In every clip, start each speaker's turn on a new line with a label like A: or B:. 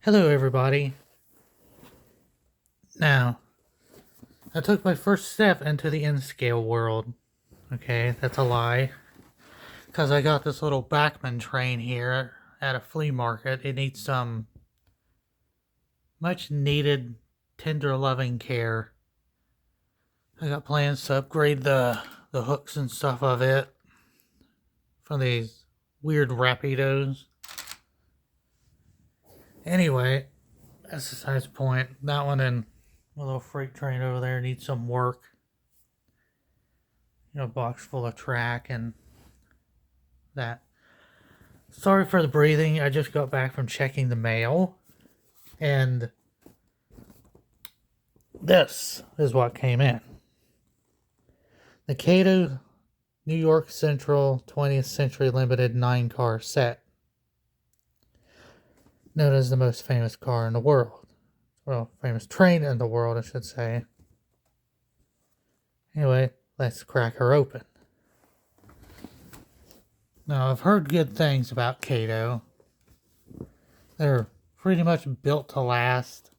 A: Hello, everybody. Now, I took my first step into the nscale world. Okay, that's a lie. Because I got this little Bachman train here at a flea market. It needs some much needed, tender loving care. I got plans to upgrade the hooks and stuff of it from these weird rapidos. Anyway, that's besides the point. That one and my little freight train over there needs some work. A box full of track and that. Sorry for the breathing. I just got back from checking the mail. And this is what came in. The Kato New York Central 20th Century Limited 9-car set. Known as the most famous car in the world. Well, famous train in the world, I should say. Anyway, let's crack her open. Now, I've heard good things about Kato. They're pretty much built to last.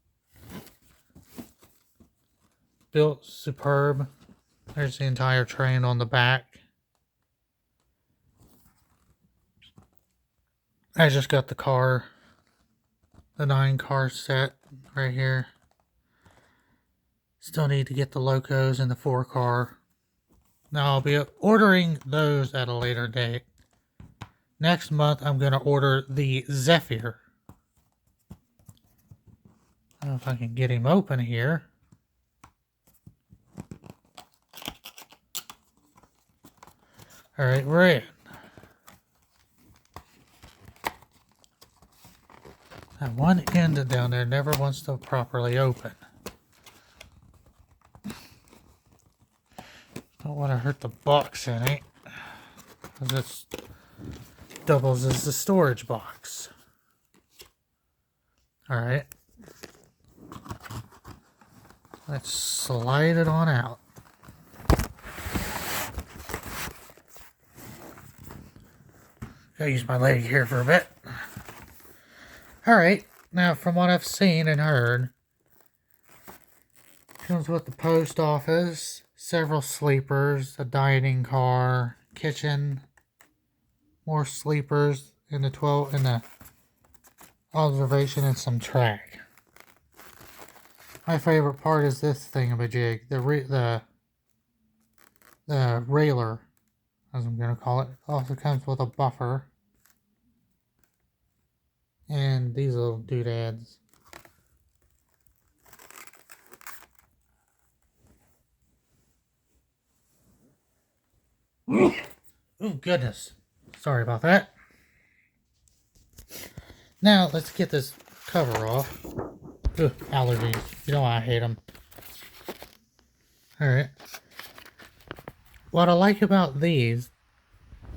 A: Built superb. There's the entire train on the back. I just got the 9-car set right here. Still need to get the locos and the 4-car. Now I'll be ordering those at a later date. Next month I'm going to order the Zephyr. I don't know if I can get him open here. Alright, we're in. That one end down there never wants to properly open. Don't want to hurt the box any. Because this doubles as the storage box. Alright. Let's slide it on out. Gotta use my leg here for a bit. Alright, now from what I've seen and heard, comes with the post office, several sleepers, a dining car, kitchen, more sleepers in the observation, and some track. My favorite part is this thingamajig, the railer, as I'm going to call it. Also comes with a buffer. And these little doodads. Oh, goodness. Sorry about that. Now, let's get this cover off. Ugh, allergies. You know I hate them. Alright. What I like about these,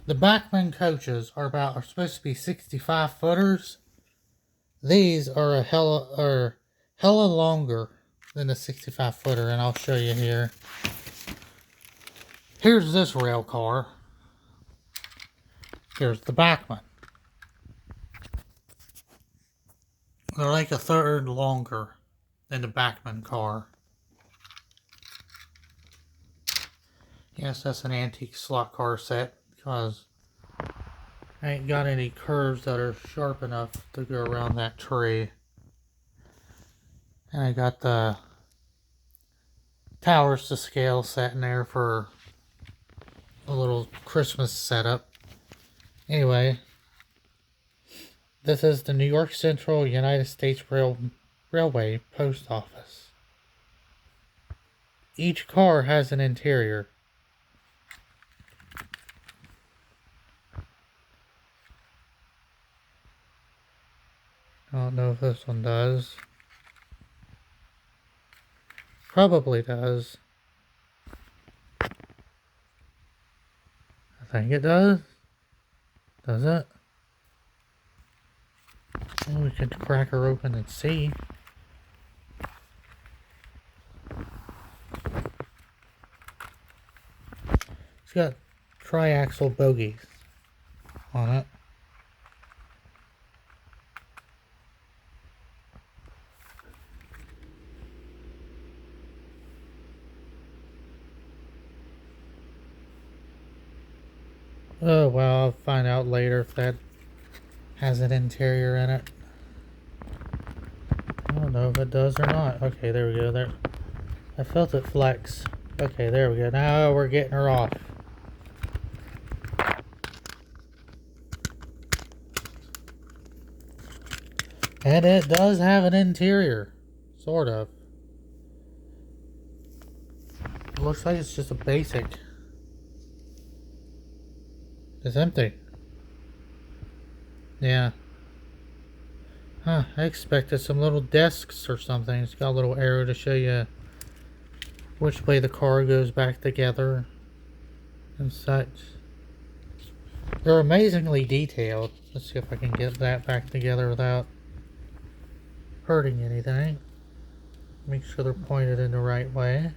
A: the Bachman coaches are supposed to be 65 footers. These are a hella longer than the 65 footer, and I'll show you here. Here's this rail car. Here's the Bachman. They're like a third longer than the Bachman car. Yes, that's an antique slot car set because I ain't got any curves that are sharp enough to go around that tree. And I got the towers to scale set in there for a little Christmas setup. Anyway, this is the New York Central United States Railway Post Office. Each car has an interior. I don't know if this one does. Probably does. I think it does. Does it? Well, we could crack her open and see. It's got triaxle bogies on it. Oh, well, I'll find out later if that has an interior in it. I don't know if it does or not. Okay, there we go. There, I felt it flex. Okay, there we go. Now we're getting her off. And it does have an interior. Sort of. It looks like it's just a basic. It's empty. Yeah. Huh, I expected some little desks or something. It's got a little arrow to show you which way the car goes back together and such. They're amazingly detailed. Let's see if I can get that back together without hurting anything. Make sure they're pointed in the right way.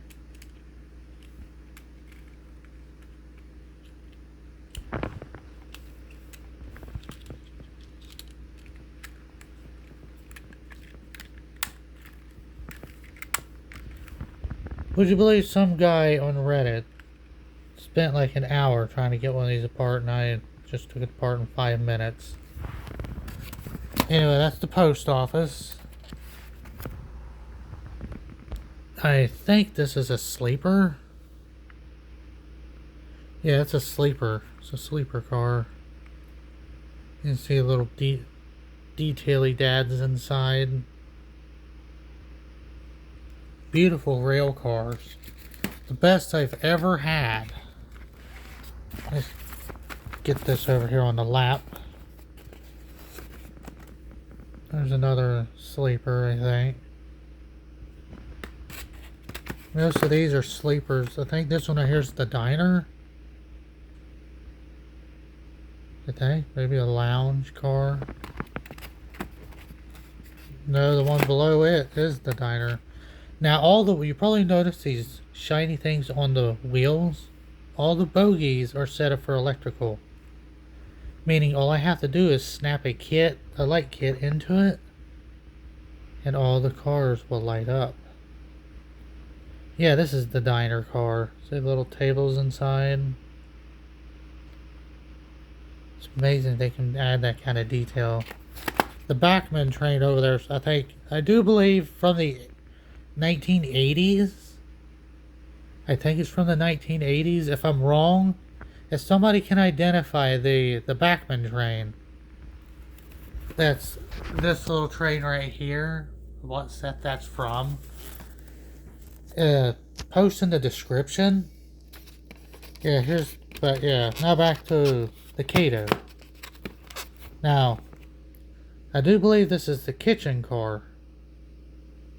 A: Would you believe some guy on Reddit spent like an hour trying to get one of these apart, and I just took it apart in 5 minutes. Anyway, that's the post office. I think this is a sleeper. Yeah, it's a sleeper. It's a sleeper car. You can see little detaily dads inside. Beautiful rail cars. The best I've ever had. Let's get this over here on the lap. There's another sleeper, I think. Most of these are sleepers. I think this one right here is the diner. I think. Maybe a lounge car. No, the one below it is the diner. Now, you probably noticed these shiny things on the wheels. All the bogies are set up for electrical. Meaning all I have to do is snap a light kit into it, and all the cars will light up. Yeah, this is the diner car. See little tables inside. It's amazing they can add that kind of detail. The Bachmann train over there, I do believe from the 1980s. I think it's from the 1980s. If I'm wrong, if somebody can identify the Bachmann train, that's this little train right here, what set that's from, post in the description. Yeah, now back to the Kato. Now, I do believe this is the kitchen car.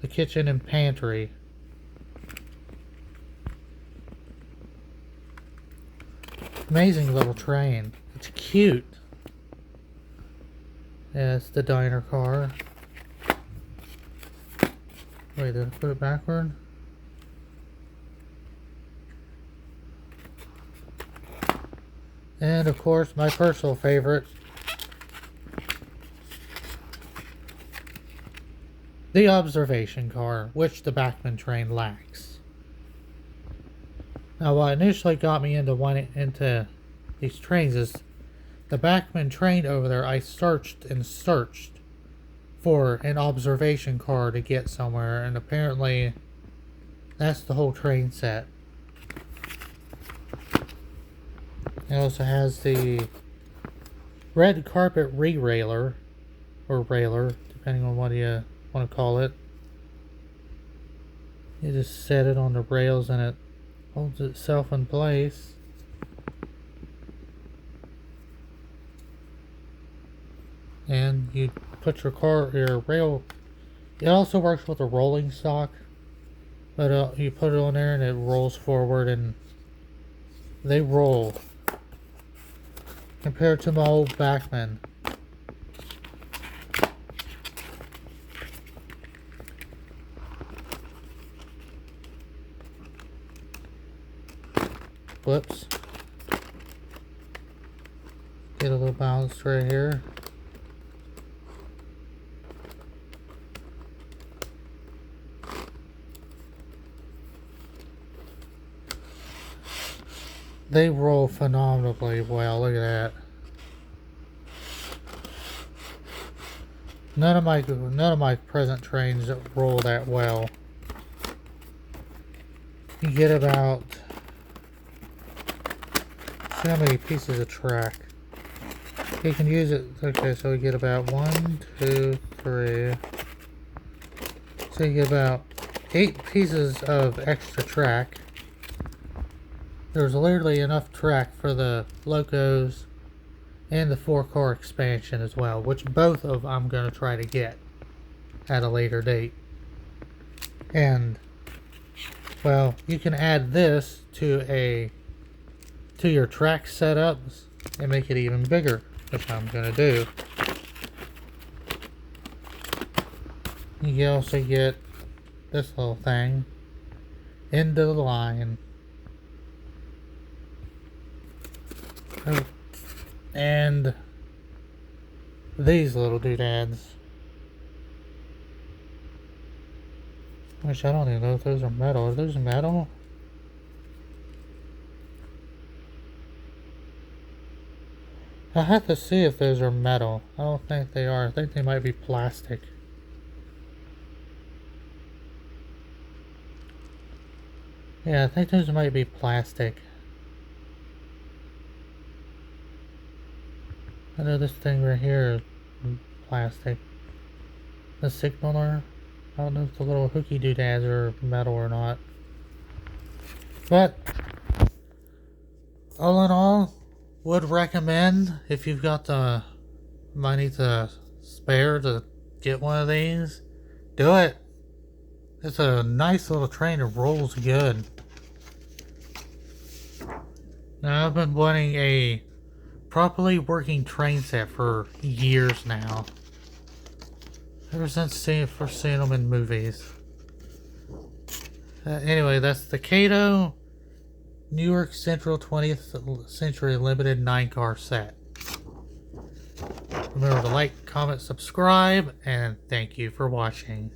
A: The kitchen and pantry. Amazing little train. It's cute. Yeah, it's the diner car. Wait, did I put it backward? And of course, my personal favorite, the observation car, which the Bachmann train lacks. Now, what initially got me into these trains is the Bachmann train over there. I searched and searched for an observation car to get somewhere, and apparently that's the whole train set. It also has the red carpet re-railer, or railer, depending on what you want to call it. You just set it on the rails and it holds itself in place. And you put your rail. It also works with a rolling stock, but you put it on there and it rolls forward, and they roll. Compared to my old Bachmann. Whoops. Get a little bounce right here. They roll phenomenally well. Look at that. None of my present trains roll that well. You get about, see how many pieces of track. You can use it. Okay, so we get about 1, 2, 3. So you get about 8 pieces of extra track. There's literally enough track for the locos and the 4-car expansion as well, which both of I'm going to try to get at a later date. And, well, you can add this to your track setups and make it even bigger, which I'm going to do. You can also get this little thing into the line. And these little doodads. Which I don't even know if those are metal. Are those metal? I have to see if those are metal. I don't think they are. I think they might be plastic. Yeah, I think those might be plastic. I know this thing right here is plastic. The signaler. I don't know if the little hooky doodads are metal or not. But, all in all, would recommend if you've got the money to spare to get one of these, do it. It's a nice little train. It rolls good. Now, I've been wanting a properly working train set for years now. Ever since first seeing them in movies. Anyway, that's the Kato New York Central 20th Century Limited 9-car set. Remember to like, comment, subscribe, and thank you for watching.